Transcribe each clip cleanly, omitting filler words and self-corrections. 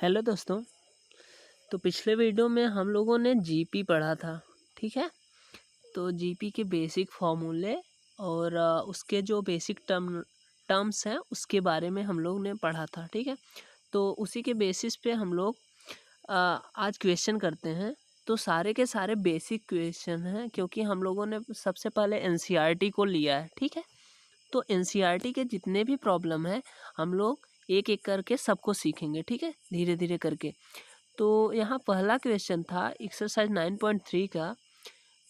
Hello दोस्तों। तो पिछले वीडियो में हम लोगों ने जीपी पढ़ा था, ठीक है। तो जीपी के बेसिक फॉर्मूले और उसके जो बेसिक टर्म्स हैं उसके बारे में हम लोग ने पढ़ा था, ठीक है। तो उसी के बेसिस पे हम लोग आज क्वेश्चन करते हैं। तो सारे के सारे बेसिक क्वेश्चन हैं क्योंकि हम लोगों ने सबसे पहले एनसीईआरटी को लिया है, ठीक है। तो एनसीईआरटी के जितने भी प्रॉब्लम है हम लोग एक एक करके सबको सीखेंगे, ठीक है, धीरे धीरे करके। तो यहाँ पहला क्वेश्चन था एक्सरसाइज 9.3 का।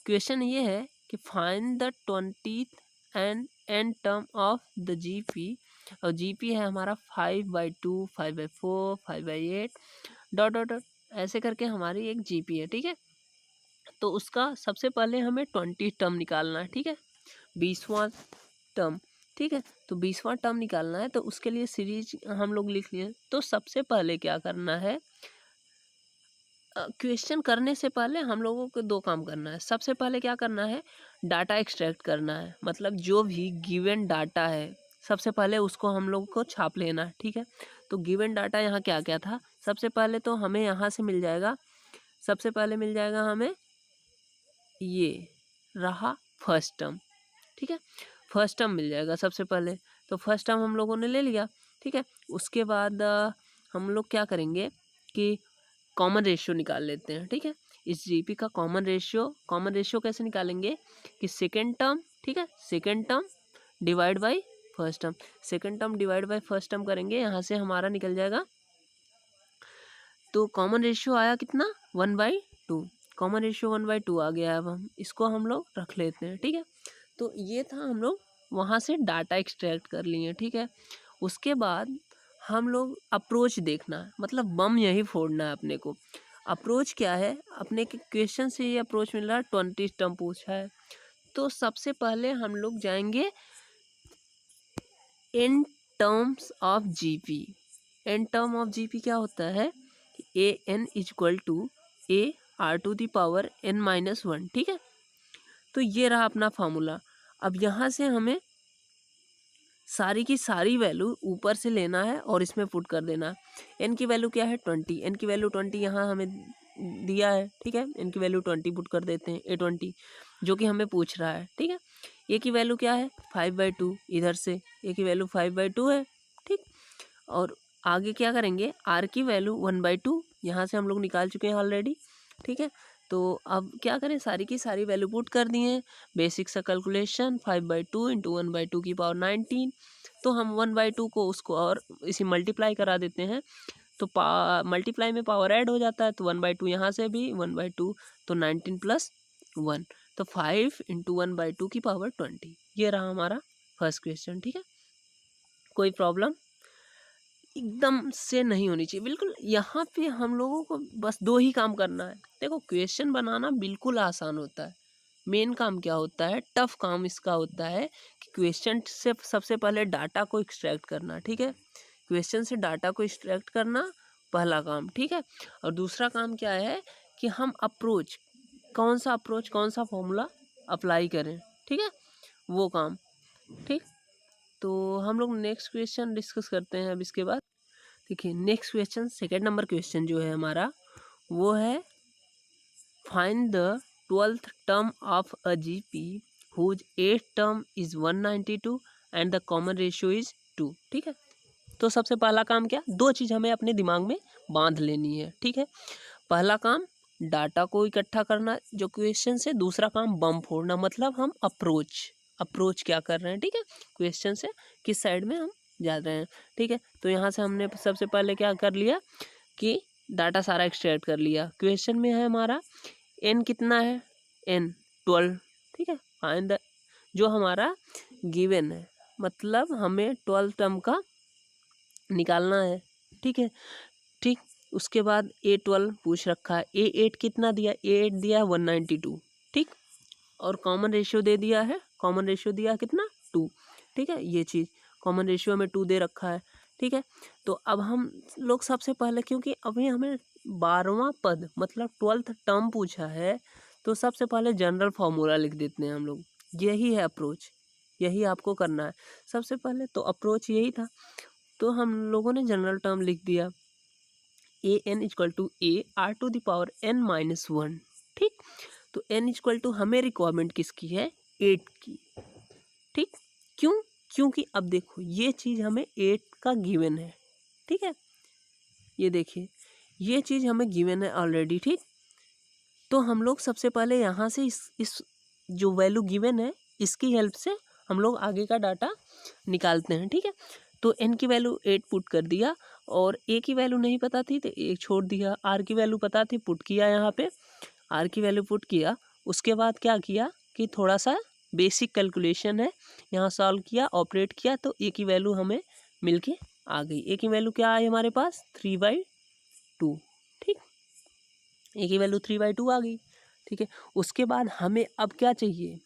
क्वेश्चन ये है कि find the 20th and n term of the GP. और जीपी है हमारा 5/2, 5/4, 5/8 डॉट डॉट डॉट ऐसे करके हमारी एक जीपी है, ठीक है। तो उसका सबसे पहले हमें 20 टर्म निकालना है, ठीक है, 20वां टर्म, ठीक है। तो 20वां टर्म निकालना है तो उसके लिए सीरीज हम लोग लिख लिए। तो सबसे पहले क्या करना है, क्वेश्चन करने से पहले हम लोगों को दो काम करना है। सबसे पहले क्या करना है, डाटा एक्सट्रैक्ट करना है, मतलब जो भी गिवन डाटा है सबसे पहले उसको हम लोग को छाप लेना है, ठीक है। तो गिवन डाटा यहाँ क्या क्या था, सबसे पहले तो हमें यहाँ से मिल जाएगा, सबसे पहले मिल जाएगा हमें ये रहा फर्स्ट टर्म, ठीक है। फर्स्ट टर्म मिल जाएगा सबसे पहले। तो फर्स्ट टर्म हम लोगों ने ले लिया, ठीक है। उसके बाद हम लोग क्या करेंगे कि कॉमन रेशियो निकाल लेते हैं, ठीक है। इस जीपी का कॉमन रेशियो कैसे निकालेंगे कि सेकेंड टर्म, ठीक है, second term divide by first term, second term divide by first term करेंगे, यहाँ से हमारा निकल जाएगा। तो कॉमन रेशियो आया कितना, 1/2। कॉमन रेशियो 1/2 आ गया। अब हम इसको हम लोग रख लेते हैं, ठीक है। तो ये था, हम लोग वहाँ से डाटा एक्सट्रैक्ट कर लिए, ठीक है। उसके बाद हम लोग अप्रोच देखना है, मतलब बम यही फोड़ना है अपने को। अप्रोच क्या है, अपने के क्वेश्चन से ये अप्रोच मिल रहा है, 20 टर्म पूछा है। तो सबसे पहले हम लोग जाएंगे in terms of GP. N term of GP क्या होता है, a n is equal to a r to the power n-1, ठीक है। तो ये रहा अपना फार्मूला। अब यहाँ से हमें सारी की सारी वैल्यू ऊपर से लेना है और इसमें पुट कर देना है। एन की वैल्यू क्या है 20, एन की वैल्यू 20 यहाँ हमें दिया है, ठीक है। एन की वैल्यू 20 पुट कर देते हैं, A20 जो कि हमें पूछ रहा है, ठीक है। ए की वैल्यू क्या है 5/2, इधर से ए की वैल्यू 5/2 है, ठीक। और आगे क्या करेंगे, आर की वैल्यू 1/2 यहाँ से हम लोग निकाल चुके हैं ऑलरेडी, ठीक है। तो अब क्या करें, सारी की सारी वैल्यू पुट कर दिए। बेसिक सा कैलकुलेशन 5/2 इंटू 1/2 की पावर 19। तो हम 1/2 को उसको और इसी मल्टीप्लाई करा देते हैं। तो मल्टीप्लाई में पावर ऐड हो जाता है, तो 1/2 यहाँ से भी 1/2, तो 19 + 1, तो 5 इंटू 1/2 की पावर 20। ये रहा हमारा फर्स्ट क्वेश्चन, ठीक है। कोई प्रॉब्लम एकदम से नहीं होनी चाहिए, बिल्कुल। यहाँ पे हम लोगों को बस दो ही काम करना है। देखो, क्वेश्चन बनाना बिल्कुल आसान होता है, मेन काम क्या होता है, टफ काम इसका होता है कि क्वेश्चन से सबसे पहले डाटा को एक्सट्रैक्ट करना, ठीक है। क्वेश्चन से डाटा को एक्सट्रैक्ट करना पहला काम, ठीक है। और दूसरा काम क्या है कि हम अप्रोच, कौन सा फॉर्मूला अप्लाई करें, ठीक है, वो काम, ठीक। तो हम लोग नेक्स्ट क्वेश्चन डिस्कस करते हैं अब इसके बाद। देखिए, next question, second number question जो है हमारा, वो है find the 12th term of a GP whose 8th term is 192 and the common ratio is 2, ठीक है। तो सबसे पहला काम क्या, दो चीज़ हमें अपने दिमाग में बांध लेनी है, ठीक है। पहला काम डाटा को इकट्ठा करना जो क्वेश्चन से, दूसरा काम बम फोड़ना, मतलब हम अप्रोच क्या कर रहे हैं, ठीक है, क्वेश्चन से किस साइड में हम जा रहे हैं, ठीक है। तो यहाँ से हमने सबसे पहले क्या कर लिया कि डाटा सारा एक्सट्रैक्ट कर लिया। क्वेश्चन में है हमारा एन कितना है, एन 12, ठीक है। फाइंड द, जो हमारा गिवन है, मतलब हमें 12 टर्म का निकालना है, ठीक है, ठीक। उसके बाद A12 पूछ रखा है, A8 कितना दिया, A8 दिया है 192, ठीक। और कॉमन रेशियो दे दिया है, कॉमन रेशियो दिया कितना 2, ठीक है। ये चीज़ कॉमन रेशियो में 2 दे रखा है, ठीक है। तो अब हम लोग सबसे पहले, क्योंकि अभी हमें 12वां पद मतलब 12th टर्म पूछा है, तो सबसे पहले जनरल फार्मूला लिख देते हैं हम लोग। यही है अप्रोच, यही आपको करना है सबसे पहले। तो अप्रोच यही था, तो हम लोगों ने जनरल टर्म लिख दिया। A n equal to a r to the power n minus one. ठीक, तो एन इक्वल टू हमें रिक्वायरमेंट किसकी है, 8 की। ठीक, क्यों, क्योंकि अब देखो ये चीज़ हमें 8 का गिवन है। ठीक है, ये देखिए ये चीज़ हमें गिवन है ऑलरेडी। ठीक, तो हम लोग सबसे पहले यहाँ से इस जो वैल्यू गिवन है इसकी हेल्प से हम लोग आगे का डाटा निकालते हैं। ठीक है, तो एन की वैल्यू 8 पुट कर दिया और ए की वैल्यू नहीं पता थी तो एक छोड़ दिया, आर की वैल्यू पता थी पुट किया, यहाँ पे आर की वैल्यू पुट किया। उसके बाद क्या किया कि थोड़ा सा बेसिक कैलकुलेशन है, यहाँ सॉल्व किया, ऑपरेट किया, तो ए की वैल्यू हमें मिल के आ गई। ए की वैल्यू क्या आई हमारे पास, 3/2। ठीक, ए की वैल्यू 3/2 आ गई। ठीक है, उसके बाद हमें अब क्या चाहिए,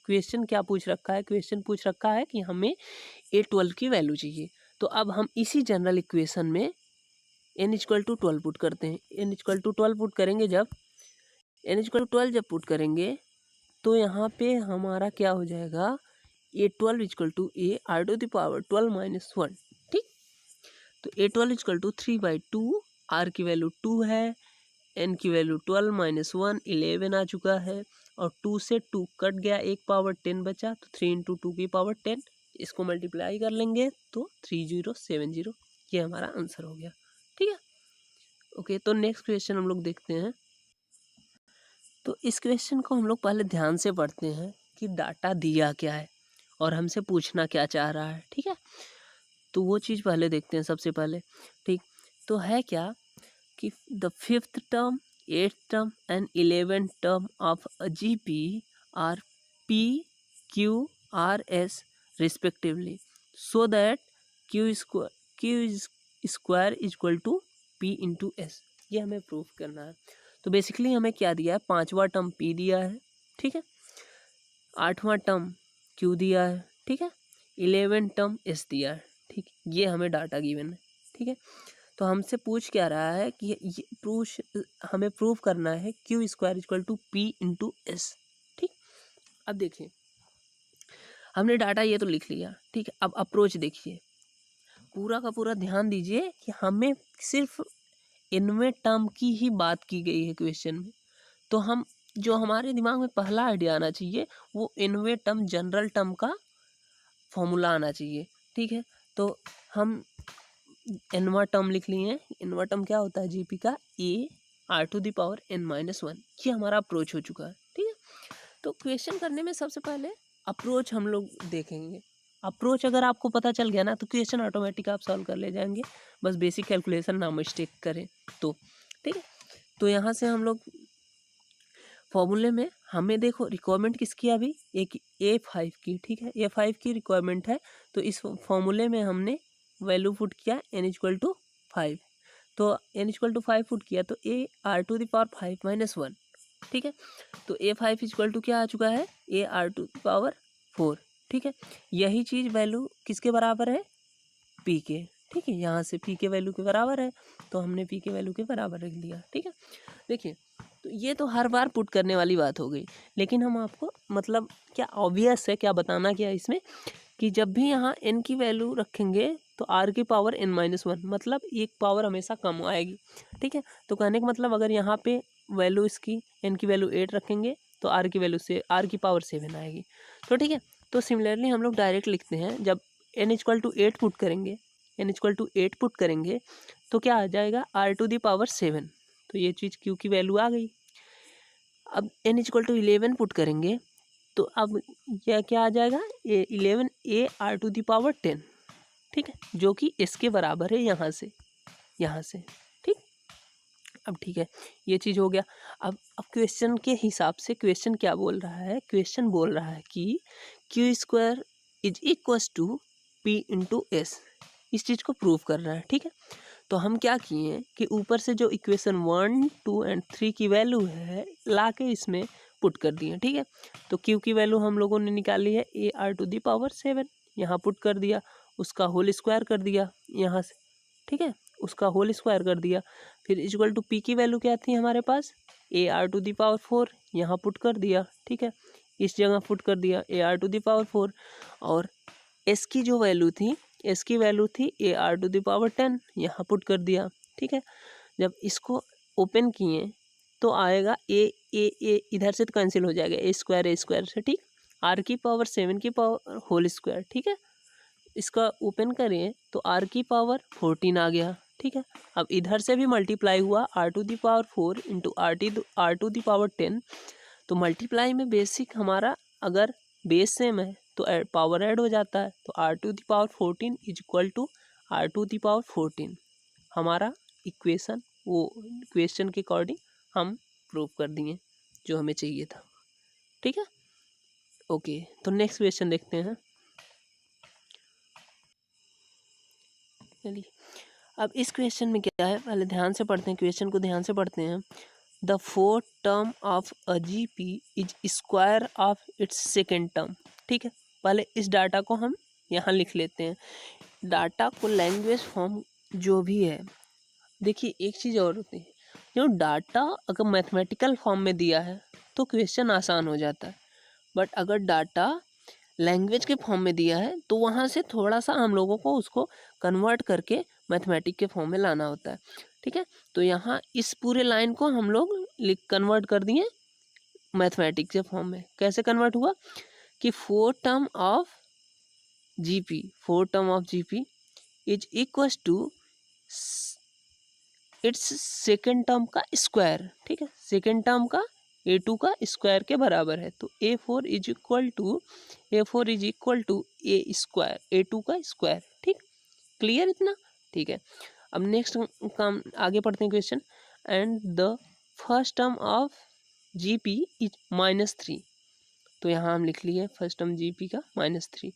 क्वेश्चन क्या पूछ रखा है, क्वेश्चन पूछ रखा है कि हमें A12 की वैल्यू चाहिए। तो अब हम इसी जनरल इक्वेशन में n इक्वल टू 12 पुट करते हैं। n इक्वल टू 12 पुट करेंगे, जब n इक्वल टू 12 जब पुट करेंगे तो यहाँ पे हमारा क्या हो जाएगा, A12 equal to a r to the power 12 minus 1। ठीक, तो A12 इक्वल टू 3/2, आर की वैल्यू 2 है, एन की वैल्यू 12 माइनस 1 11 आ चुका है, और 2 से 2 कट गया, एक पावर 10 बचा, तो 3 इंटू 2 की पावर 10, इसको मल्टीप्लाई कर लेंगे तो 3070, ये हमारा आंसर हो गया। ठीक है, ओके, तो नेक्स्ट क्वेश्चन हम लोग देखते हैं। तो इस क्वेश्चन को हम लोग पहले ध्यान से पढ़ते हैं कि डाटा दिया क्या है और हमसे पूछना क्या चाह रहा है। ठीक है, तो वो चीज़ पहले देखते हैं सबसे पहले। ठीक, तो है क्या कि the 5th term, 8th term and 11th term of a GP are P, Q, R, S respectively, so that Q is square equal to P into S। ये हमें प्रूफ करना है। तो बेसिकली हमें क्या दिया है, 5वां टर्म P दिया है। ठीक है, 8वां टर्म Q दिया है। ठीक है, 11th टर्म S दिया है। ठीक, ये हमें डाटा गिवन है। ठीक है, तो हमसे पूछ क्या रहा है कि ये हमें प्रूव करना है q square equal to p into s. ठीक, अब देखिए हमने डाटा ये तो लिख लिया। ठीक है, अब अप्रोच देखिए, पूरा का पूरा ध्यान दीजिए कि हमें सिर्फ इनमें टर्म की ही बात की गई है क्वेश्चन में। तो हम जो हमारे दिमाग में पहला आइडिया आना चाहिए वो इनवे टर्म, जनरल टर्म का फॉर्मूला आना चाहिए। ठीक है, तो हम एनवा टर्म लिख लिए हैं। एनवा टर्म क्या होता है जीपी का, a r to the power n minus 1। ये हमारा अप्रोच हो चुका है। ठीक है, तो क्वेश्चन करने में सबसे पहले अप्रोच हम लोग देखेंगे। अप्रोच अगर आपको पता चल गया ना तो क्वेश्चन ऑटोमेटिक आप सॉल्व कर ले जाएंगे, बस बेसिक कैलकुलेशन ना मिस्टेक करें तो। ठीक है, तो यहाँ से हम लोग फॉर्मूले में हमें देखो रिक्वायरमेंट किसकी है अभी, एक A5 की। ठीक है, A5 की रिक्वायरमेंट है, तो इस फॉर्मूले में हमने वैल्यू पुट किया n इक्वल टू 5। तो n इक्वल टू 5 पुट किया तो a r to the power 5 minus 1। ठीक है, तो A5 इक्वल टू क्या आ चुका है, a r to the power 4। ठीक है, यही चीज़ वैल्यू किसके बराबर है, p के। ठीक है, यहाँ से p के वैल्यू के बराबर है, तो हमने p के वैल्यू के बराबर रख लिया। ठीक है, देखिए तो ये तो हर बार पुट करने वाली बात हो गई, लेकिन हम आपको मतलब क्या ऑब्वियस है, क्या बताना क्या है इसमें कि जब भी यहाँ n की वैल्यू रखेंगे तो r की पावर n माइनस 1, मतलब एक पावर हमेशा कम आएगी। ठीक है, तो कहने का मतलब अगर यहाँ पे वैल्यू इसकी n की वैल्यू 8 रखेंगे तो r की वैल्यू से r की पावर 7 आएगी। तो ठीक है, तो सिमिलरली हम लोग डायरेक्ट लिखते हैं, जब n इक्वल टू 8 पुट करेंगे, n इक्वल टू 8 पुट करेंगे तो क्या आ जाएगा, r टू द पावर 7। तो ये चीज़ q की वैल्यू आ गई। अब n इक्वल टू 11 पुट करेंगे तो अब यह क्या आ जाएगा, 11 a r to the power 10। ठीक है, जो कि इसके बराबर है यहाँ से। ठीक, अब ठीक है, ये चीज़ हो गया। अब क्वेश्चन के हिसाब से क्वेश्चन क्या बोल रहा है, क्वेश्चन बोल रहा है कि q square is equals to p into s, इस चीज़ को प्रूव कर रहा है। ठीक है, तो हम क्या किए कि ऊपर से जो इक्वेशन 1, 2 एंड 3 की वैल्यू है ला के इसमें पुट कर दिए। ठीक है, तो क्यू की वैल्यू हम लोगों ने निकाली है a r to the power 7, यहाँ पुट कर दिया, उसका होल स्क्वायर कर दिया यहाँ से। ठीक है, उसका होल स्क्वायर कर दिया, फिर इक्वल टू पी की वैल्यू क्या थी हमारे पास, a r to the power 4, यहाँ पुट कर दिया। ठीक है, इस जगह पुट कर दिया a r to the power 4, और एस की जो वैल्यू थी, एस की वैल्यू थी a r to the power 10, यहाँ पुट कर दिया। ठीक है, जब इसको ओपन किए तो आएगा ए इधर से तो कैंसिल हो जाएगा, ए स्क्वायर से, ठीक। आर की पावर 7 की पावर होल स्क्वायर, ठीक है। इसका ओपन करें तो आर की पावर 14 आ गया, ठीक है। अब इधर से भी मल्टीप्लाई हुआ r to the power 4 into r to the power 10। तो मल्टीप्लाई में बेसिक हमारा अगर बेस सेम है तो पावर ऐड हो जाता है। तो r to the power 14 is equal to r to the power 14 हमारा इक्वेशन, वो क्वेश्चन के अकॉर्डिंग हम प्रूव कर दिए जो हमें चाहिए था, ठीक है। ओके, तो नेक्स्ट क्वेश्चन देखते हैं। चलिए, अब इस क्वेश्चन में क्या है, पहले ध्यान से पढ़ते हैं, क्वेश्चन को ध्यान से पढ़ते हैं। The fourth term of a GP is square of its second term, ठीक है। पहले इस डाटा को हम यहाँ लिख लेते हैं। डाटा को लैंग्वेज फॉर्म जो भी है, देखिए एक चीज़ और होती है, जो डाटा अगर मैथमेटिकल फॉर्म में दिया है तो क्वेश्चन आसान हो जाता है, बट अगर डाटा लैंग्वेज के फॉर्म में दिया है तो वहाँ से थोड़ा सा हम लोगों को उसको कन्वर्ट करके मैथमेटिक के फॉर्म में लाना होता है, ठीक है। तो यहाँ इस पूरे लाइन को हम लोग कन्वर्ट कर दिए मैथमेटिक के फॉर्म में। कैसे कन्वर्ट हुआ कि four term of GP is equal to its second term का स्क्वायर, ठीक है। सेकेंड टर्म का a2 का स्क्वायर के बराबर है। तो a4 is equal to a square a2 का स्क्वायर, ठीक। क्लियर इतना, ठीक है। अब नेक्स्ट काम आगे पढ़ते हैं question. And the first term of GP is -3। तो यहाँ हम लिख लिए फर्स्ट टर्म जीपी का -3,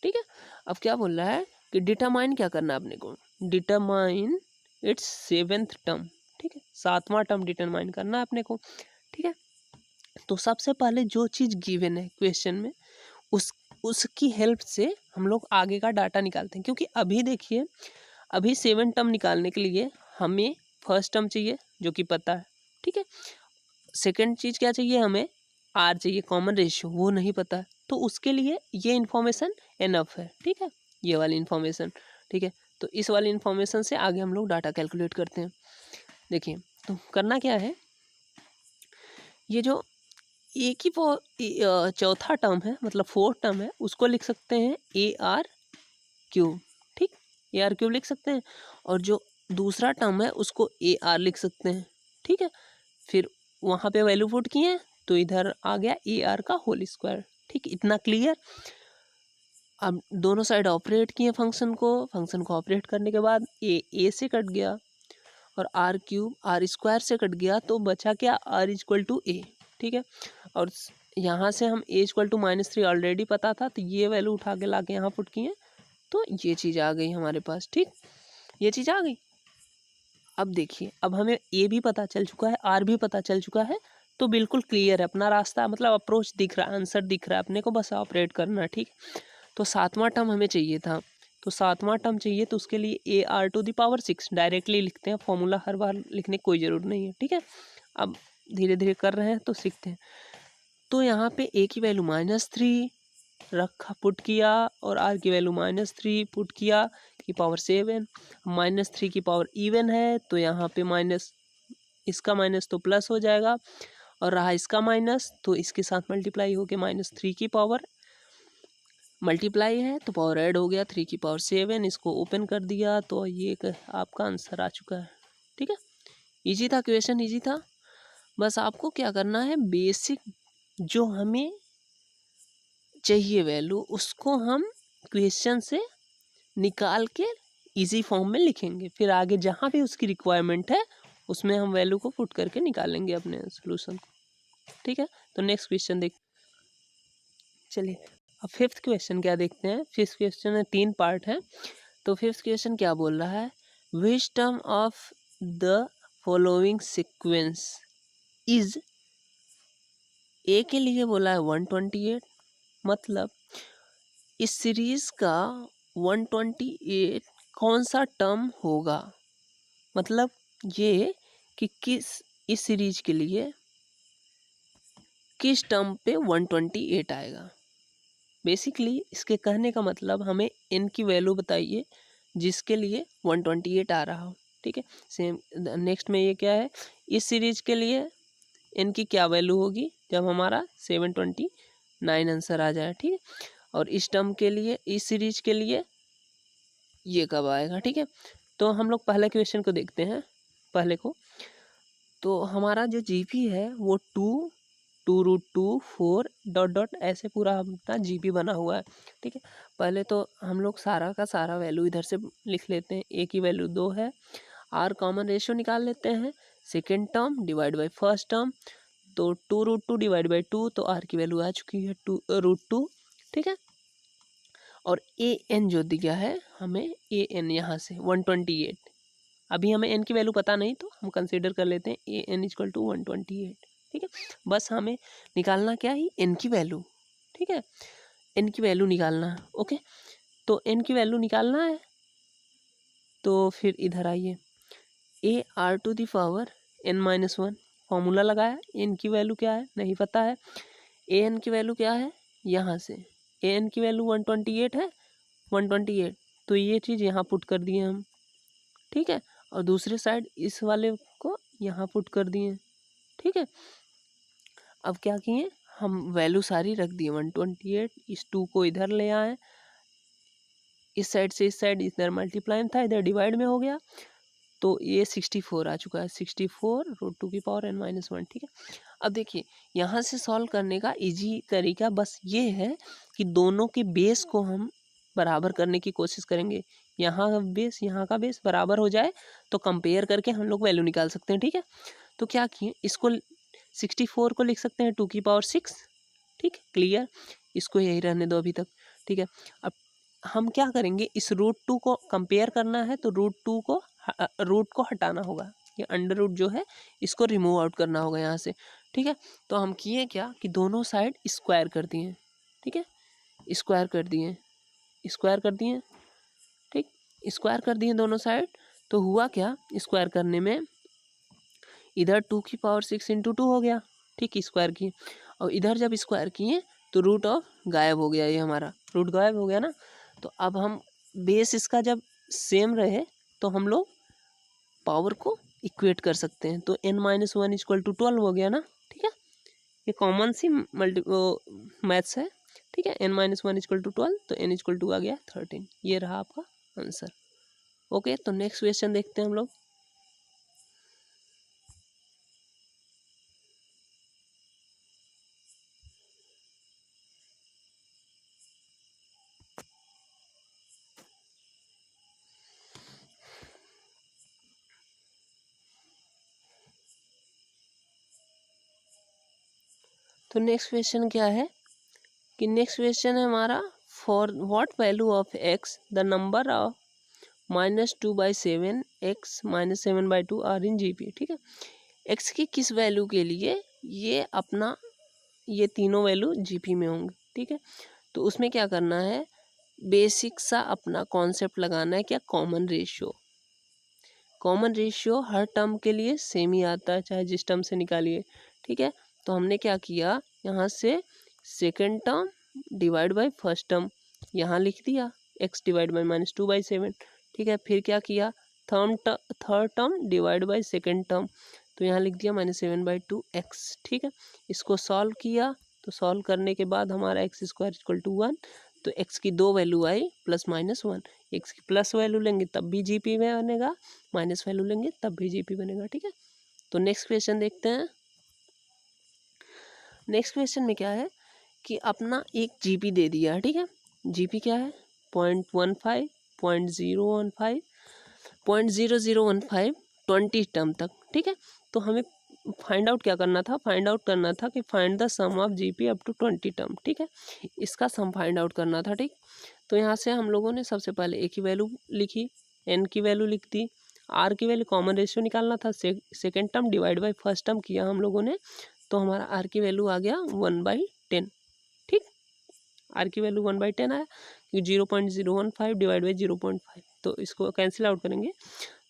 ठीक है। अब क्या बोल रहा है कि डिटरमाइन क्या करना है अपने को, डिटरमाइन इट्स सेवेंथ टर्म, ठीक है। सातवां टर्म डिटरमाइन करना है अपने को, ठीक है। तो सबसे पहले जो चीज़ गिवन है क्वेश्चन में उसकी हेल्प से हम लोग आगे का डाटा निकालते हैं। क्योंकि अभी देखिए, अभी 7 टर्म निकालने के लिए हमें फर्स्ट टर्म चाहिए जो कि पता है, ठीक है। सेकंड चीज़ क्या चाहिए, हमें आर चाहिए, कॉमन रेशियो, वो नहीं पता है। तो उसके लिए ये इन्फॉर्मेशन इनफ है, ठीक है, ये वाली इन्फॉर्मेशन, ठीक है। तो इस वाली इन्फॉर्मेशन से आगे हम लोग डाटा कैलकुलेट करते हैं। देखिए, तो करना क्या है, ये जो एक ही चौथा टर्म है, मतलब फोर्थ टर्म है, उसको लिख सकते हैं AR⁴, ठीक, AR⁴ लिख सकते हैं। और जो दूसरा टर्म है उसको AR लिख सकते हैं, ठीक है। फिर वहाँ पे वैल्यू पुट किए तो इधर आ गया AR का होल स्क्वायर, ठीक। इतना क्लियर। अब दोनों साइड ऑपरेट किए फंक्शन को ऑपरेट करने के बाद ए से कट गया और R³ R² से कट गया, तो बचा क्या, R = A, ठीक है। और यहाँ से हम A = -3 ऑलरेडी पता था, तो ये वैल्यू उठा के ला के यहाँ पुट किए तो ये चीज़ आ गई हमारे पास, ठीक, ये चीज़ आ गई। अब देखिए, अब हमें A भी पता चल चुका है, R भी पता चल चुका है, तो बिल्कुल क्लियर है अपना रास्ता, मतलब अप्रोच दिख रहा है, आंसर दिख रहा है, अपने को बस ऑपरेट करना, ठीक। तो सातवां टर्म हमें चाहिए था, तो सातवां टर्म चाहिए तो उसके लिए AR⁴ डायरेक्टली लिखते हैं, फॉर्मूला हर बार लिखने की कोई ज़रूरत नहीं है, ठीक है। अब धीरे धीरे कर रहे हैं तो सीखते हैं। तो यहाँ पे A की वैल्यू -3 रखा, पुट किया, और R की वैल्यू -3 पुट किया की पावर 7, -3 की पावर इवन है तो यहाँ पे माइनस, इसका माइनस तो प्लस हो जाएगा, और रहा इसका माइनस तो इसके साथ मल्टीप्लाई होके -3 की पावर मल्टीप्लाई है तो पावर ऐड हो गया 3 की पावर 7। इसको ओपन कर दिया तो ये आपका आंसर आ चुका है, ठीक है। इजी था क्वेश्चन, इजी था। बस आपको क्या करना है, बेसिक जो हमें चाहिए वैल्यू उसको हम क्वेश्चन से निकाल के इजी फॉर्म में लिखेंगे, फिर आगे जहाँ भी उसकी रिक्वायरमेंट है उसमें हम वैल्यू को पुट करके निकालेंगे अपने सोल्यूशन को, ठीक है। तो नेक्स्ट क्वेश्चन देख, चलिए अब फिफ्थ क्वेश्चन क्या देखते हैं। फिफ्थ क्वेश्चन में 3 पार्ट है। तो फिफ्थ क्वेश्चन क्या बोल रहा है, which term of the following sequence is, a के लिए बोला है 128, मतलब इस सीरीज का 128 कौन सा टर्म होगा, मतलब ये कि इस सीरीज के लिए किस टर्म पे 128 आएगा। बेसिकली इसके कहने का मतलब हमें n की वैल्यू बताइए जिसके लिए 128 आ रहा हो, ठीक है। सेम नेक्स्ट में ये क्या है, इस सीरीज के लिए n की क्या वैल्यू होगी जब हमारा 729 आंसर आ जाए, ठीक है। और इस टर्म के लिए, इस सीरीज के लिए ये कब आएगा, ठीक है। तो हम लोग पहले क्वेश्चन को देखते हैं, पहले को। तो हमारा जो जीपी है वो 2√2 4 ... ऐसे पूरा अपना जीपी बना हुआ है, ठीक है। पहले तो हम लोग सारा का सारा वैल्यू इधर से लिख लेते हैं। ए की वैल्यू 2 है, आर कॉमन रेशियो निकाल लेते हैं, second term divide by first term, तो 2√2 डिवाइड बाई 2, तो आर की वैल्यू आ चुकी है 2√2, ठीक है। और ए एन जो दिया है हमें, ए एन यहाँ से 128, अभी हमें एन की वैल्यू पता नहीं तो हम कंसीडर कर लेते हैं ए एन इक्वल टू 128, ठीक है। बस हमें निकालना क्या है, एन की वैल्यू, ठीक है। एन की वैल्यू निकालना है, ओके। तो एन की वैल्यू निकालना है तो फिर इधर आइए, a r to the power n-1 formula लगाया। एन की वैल्यू क्या है नहीं पता है, ए एन की वैल्यू क्या है, यहाँ से ए एन की वैल्यू 128 है, 128, तो ये चीज़ यहाँ पुट कर दिए हम, ठीक है। और दूसरे साइड इस वाले को यहाँ पुट कर दिए, ठीक है। अब क्या किए, हम वैल्यू सारी रख दिए 128, इस 2 को इधर ले आए, इस साइड से इस साइड इधर मल्टीप्लाई था, इधर डिवाइड में हो गया, तो ये 64 आ चुका है, 64√2n-1, ठीक है। अब देखिए यहाँ से सॉल्व करने का इजी तरीका बस ये है कि दोनों के बेस को हम बराबर करने की कोशिश करेंगे। यहाँ का बेस बराबर हो जाए तो कंपेयर करके हम लोग वैल्यू निकाल सकते हैं, ठीक है। तो क्या किए, इसको 64 को लिख सकते हैं 2⁶, ठीक है, क्लियर। इसको यही रहने दो अभी तक, ठीक है। अब हम क्या करेंगे, इस √2 को कंपेयर करना है तो √2 को रूट को हटाना होगा, ये अंडर रूट जो है इसको रिमूव आउट करना होगा यहाँ से, ठीक है। तो हम किए क्या कि दोनों साइड स्क्वायर कर दिए, ठीक है, स्क्वायर कर दिए, स्क्वायर कर दिए, ठीक, स्क्वायर कर दिए दोनों साइड। तो हुआ क्या, स्क्वायर करने में इधर 2⁶ इंटू 2 हो गया, ठीक, स्क्वायर किए। और इधर जब स्क्वायर किए तो रूट ऑफ गायब हो गया, ये हमारा रूट गायब हो गया ना। तो अब हम बेस इसका जब सेम रहे तो हम लोग पावर को इक्वेट कर सकते हैं, तो n-1 इक्वल टू 12 हो गया ना, ठीक है। ये कॉमन सी मैथ्स है, ठीक है। n-1 इक्वल टू 12, तो n इक्वल टू आ गया 13, ये रहा आपका आंसर, ओके। तो नेक्स्ट क्वेश्चन देखते हैं हम लोग। तो नेक्स्ट क्वेश्चन क्या है कि नेक्स्ट क्वेश्चन है हमारा, for what value of x the number of -2/7 x -7/2 are in GP, ठीक है। x की किस वैल्यू के लिए ये अपना ये तीनों वैल्यू जीपी में होंगे, ठीक है। तो उसमें क्या करना है, बेसिक सा अपना कॉन्सेप्ट लगाना है, क्या, कॉमन रेशियो। कॉमन रेशियो हर टर्म के लिए सेम ही आता है, चाहे जिस टर्म से निकालिए, ठीक है। तो हमने क्या किया, यहाँ से second term divide by first term यहाँ लिख दिया, x डिवाइड बाई -2/7, ठीक है। फिर क्या किया, third term divide by second term, तो यहाँ लिख दिया -7/2x, ठीक है। इसको सॉल्व किया, तो सॉल्व करने के बाद हमारा x² इक्वल टू 1, तो x की दो वैल्यू आई +-1, x की प्लस वैल्यू लेंगे तब भी जीपी में बनेगा, माइनस वैल्यू लेंगे तब भी जीपी बनेगा, ठीक है। तो नेक्स्ट क्वेश्चन देखते हैं। नेक्स्ट क्वेश्चन में क्या है कि अपना एक जीपी दे दिया है, ठीक है। जीपी क्या है, 0.15, 0.015, 0.0015 20 टर्म तक, ठीक है। तो हमें फाइंड आउट क्या करना था, फाइंड आउट करना था कि find the sum of GP up to 20 term, ठीक है। इसका सम फाइंड आउट करना था, ठीक। तो यहाँ से हम लोगों ने सबसे पहले ए की वैल्यू लिखी, एन की वैल्यू लिख दी, आर की वैल्यू कॉमन रेशियो निकालना था, second term divide by first term किया हम लोगों ने, तो हमारा आर की वैल्यू आ गया 1/10, ठीक। आर की वैल्यू 1/10 आया, क्योंकि 0.015 डिवाइड बाई 0.5, तो इसको कैंसिल आउट करेंगे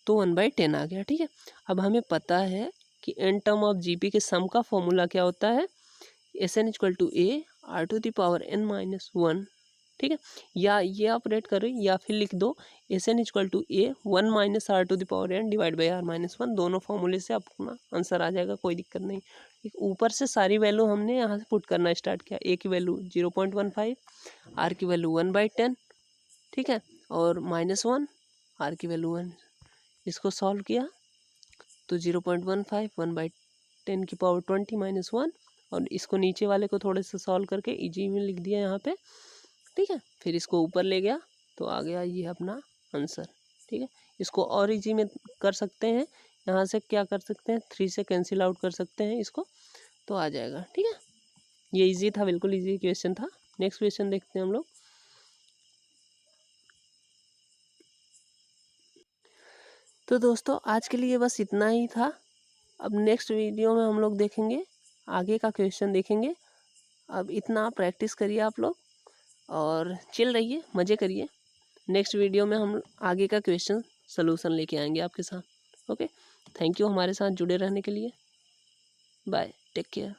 तो 1/10 आ गया, ठीक है। अब हमें पता है कि एन टर्म ऑफ जीपी के सम का फॉर्मूला क्या होता है, SN equal to A r to the power n-1, ठीक है, या ये ऑपरेट करो या फिर लिख दो s n equal to a 1 minus r to the power n divide by r minus 1। दोनों फॉर्मूले से अपना आंसर आ जाएगा, कोई दिक्कत नहीं। ठीक, ऊपर से सारी वैल्यू हमने यहाँ से पुट करना स्टार्ट किया। ए की वैल्यू 0.15, आर की वैल्यू 1/10, ठीक है, और -1, आर की वैल्यू 1। इसको सॉल्व किया तो 0.15 1/10 की पावर 20 -1, और इसको नीचे वाले को थोड़े से सॉल्व करके इजी में लिख दिया यहाँ पे। ठीक है, फिर इसको ऊपर ले गया तो आ गया ये अपना आंसर। ठीक है, इसको और इजी में कर सकते हैं, यहाँ से क्या कर सकते हैं 3 से कैंसिल आउट कर सकते हैं इसको, तो आ जाएगा। ठीक है, ये इजी था, बिल्कुल इजी क्वेश्चन था। नेक्स्ट क्वेश्चन देखते हैं हम लोग। तो दोस्तों आज के लिए बस इतना ही था। अब नेक्स्ट वीडियो में हम लोग देखेंगे, आगे का क्वेश्चन देखेंगे। अब इतना प्रैक्टिस करिए आप लोग और चिल रहिए, मज़े करिए। नेक्स्ट वीडियो में हम आगे का क्वेश्चन सलूशन लेके आएंगे आपके साथ। ओके, थैंक यू हमारे साथ जुड़े रहने के लिए। Bye, take care.